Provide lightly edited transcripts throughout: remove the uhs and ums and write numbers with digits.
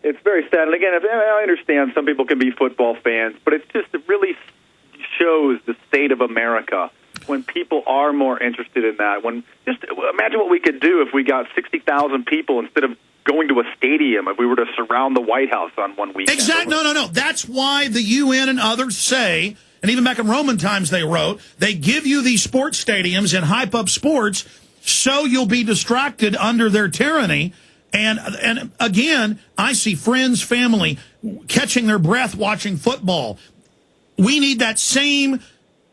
It's very sad. And again, I understand some people can be football fans, but it really shows the state of America when people are more interested in that. Just imagine what we could do if we got 60,000 people instead of going to a stadium, if we were to surround the White House on one weekend. Exactly. No. That's why the UN and others say, and even back in Roman times they wrote, they give you these sports stadiums and hype up sports so you'll be distracted under their tyranny. And again, I see friends, family catching their breath watching football. We need that same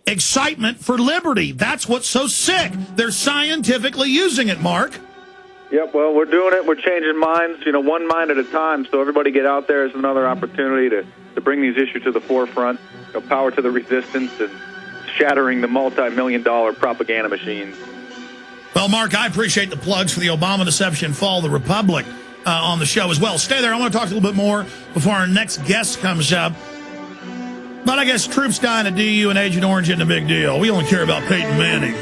excitement for liberty. That's what's so sick. They're scientifically using it, Mark. Yep, well, we're doing it. We're changing minds, one mind at a time. So everybody get out there. It's another opportunity to bring these issues to the forefront. Power to the resistance and shattering the multi-million-dollar propaganda machines. Well, Mark, I appreciate the plugs for the Obama deception fall of the Republic on the show as well. Stay there. I want to talk a little bit more before our next guest comes up. But I guess troops dying at DU and Agent Orange isn't a big deal. We only care about Peyton Manning.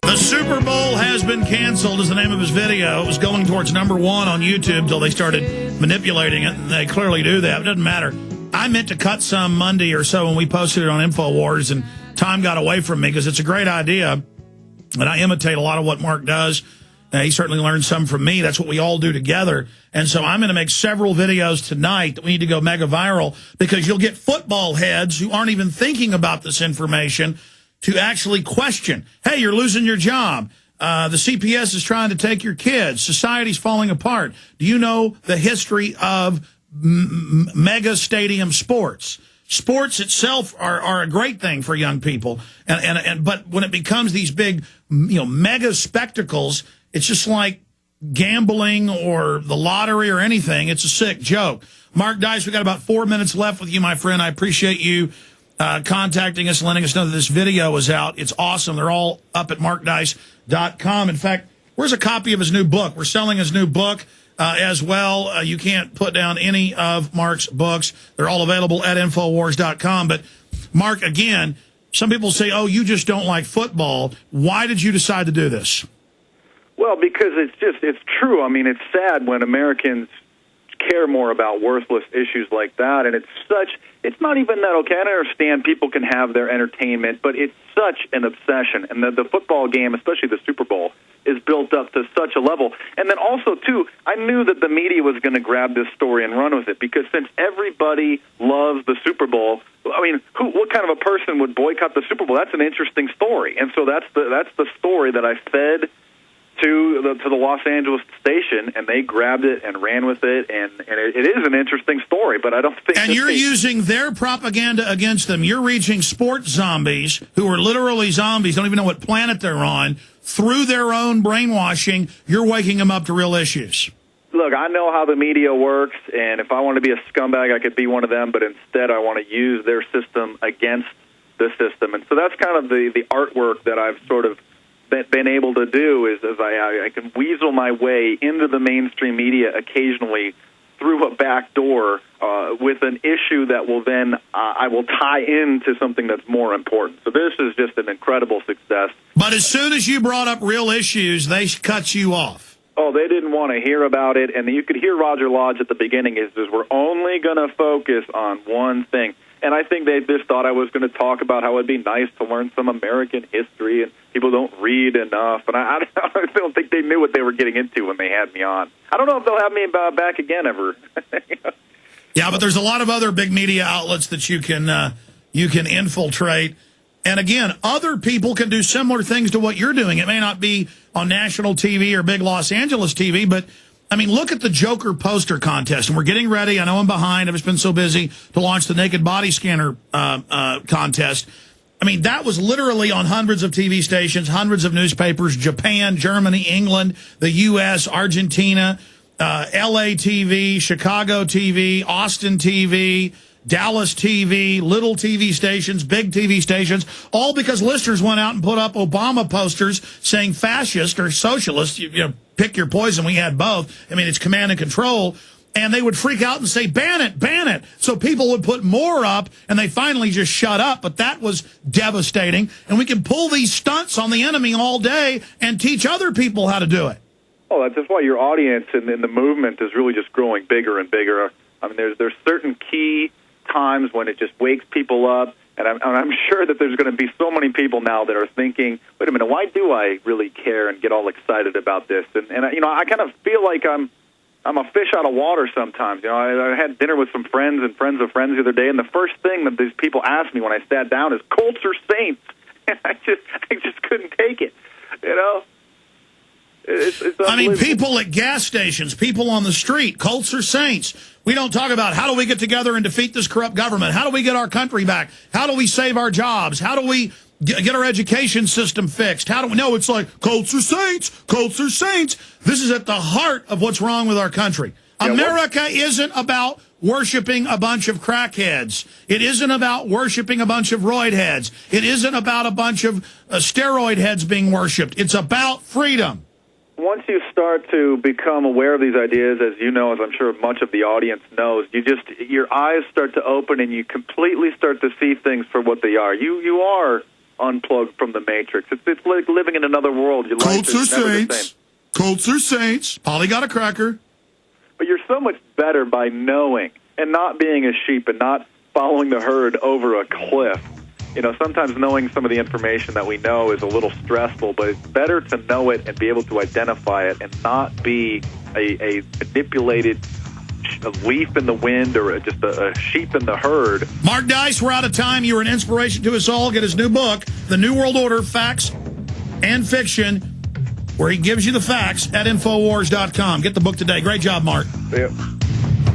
The Super Bowl has been canceled is the name of his video. It was going towards #1 on YouTube until they started manipulating it, and they clearly do that. It doesn't matter. I meant to cut some Monday or so when we posted it on InfoWars, and time got away from me because it's a great idea, and I imitate a lot of what Mark does. He certainly learned some from me. That's what we all do together. And so I'm going to make several videos tonight that we need to go mega viral because you'll get football heads who aren't even thinking about this information to actually question, hey, you're losing your job. The CPS is trying to take your kids. Society's falling apart. Do you know the history of mega stadium sports? Sports itself are a great thing for young people. But when it becomes these big, mega spectacles, it's just like gambling or the lottery or anything. It's a sick joke. Mark Dice, we got about 4 minutes left with you, my friend. I appreciate you contacting us and letting us know that this video is out. It's awesome. They're all up at markdice.com. In fact, where's a copy of his new book? We're selling his new book as well. You can't put down any of Mark's books. They're all available at Infowars.com. But, Mark, again, some people say, oh, you just don't like football. Why did you decide to do this? Well, because it's true. I mean, it's sad when Americans care more about worthless issues like that, and it's not even that, okay, I understand people can have their entertainment, but it's such an obsession, and the football game, especially the Super Bowl, is built up to such a level. And then also, too, I knew that the media was going to grab this story and run with it, because since everybody loves the Super Bowl, I mean, what kind of a person would boycott the Super Bowl? That's an interesting story, and so that's the story that I fed to the Los Angeles station, and they grabbed it and ran with it, and it is an interesting story, but I don't think... And you're using their propaganda against them. You're reaching sports zombies, who are literally zombies, don't even know what planet they're on. Through their own brainwashing, you're waking them up to real issues. Look, I know how the media works, and if I want to be a scumbag, I could be one of them, but instead I want to use their system against the system. And so that's kind of the artwork that I've sort of been able to do, is as I can weasel my way into the mainstream media occasionally through a back door with an issue that will then I will tie into something that's more important. So this is just an incredible success. But as soon as you brought up real issues, they cut you off. Oh, they didn't want to hear about it, and you could hear Roger Lodge at the beginning is we're only going to focus on one thing. And I think they just thought I was going to talk about how it'd be nice to learn some American history, and people don't read enough. And I don't think they knew what they were getting into when they had me on. I don't know if they'll have me back again ever. Yeah, but there's a lot of other big media outlets that you can infiltrate. And again, other people can do similar things to what you're doing. It may not be on national TV or big Los Angeles TV, but I mean, look at the Joker poster contest, and we're getting ready. I know I'm behind. I've just been so busy to launch the naked body scanner contest. I mean, that was literally on hundreds of TV stations, hundreds of newspapers, Japan, Germany, England, the U.S., Argentina, L.A. TV, Chicago TV, Austin TV, Dallas TV, little TV stations, big TV stations, all because listeners went out and put up Obama posters saying fascist or socialist, you know, pick your poison. We had both. I mean, it's command and control. And they would freak out and say, ban it, ban it. So people would put more up, and they finally just shut up. But that was devastating. And we can pull these stunts on the enemy all day and teach other people how to do it. Oh, that's just why your audience and the movement is really just growing bigger and bigger. I mean, there's certain key times when it just wakes people up, and I'm sure that there's going to be so many people now that are thinking, wait a minute, why do I really care and get all excited about this? And I kind of feel like I'm a fish out of water sometimes. I had dinner with some friends and friends of friends the other day, and the first thing that these people asked me when I sat down is Colts or Saints, and I just couldn't take it. I mean, people at gas stations, people on the street, Colts or Saints. We don't talk about how do we get together and defeat this corrupt government? How do we get our country back? How do we save our jobs? How do we get our education system fixed? How do we know? It's like Colts or Saints, Colts or Saints. This is at the heart of what's wrong with our country. Yeah, America isn't about worshiping a bunch of crackheads. It isn't about worshiping a bunch of roid heads. It isn't about a bunch of steroid heads being worshipped. It's about freedom. Once you start to become aware of these ideas, as you know, as I'm sure much of the audience knows, your eyes start to open and you completely start to see things for what they are. You are unplugged from the matrix. It's like living in another world. Your life is never the same. Colts or Saints. Polly got a cracker. But you're so much better by knowing and not being a sheep and not following the herd over a cliff. Sometimes knowing some of the information that we know is a little stressful, but it's better to know it and be able to identify it and not be a manipulated leaf in the wind or just a sheep in the herd. Mark Dice, we're out of time. You were an inspiration to us all. Get his new book, The New World Order, Facts and Fiction, where he gives you the facts at Infowars.com. Get the book today. Great job, Mark. See ya.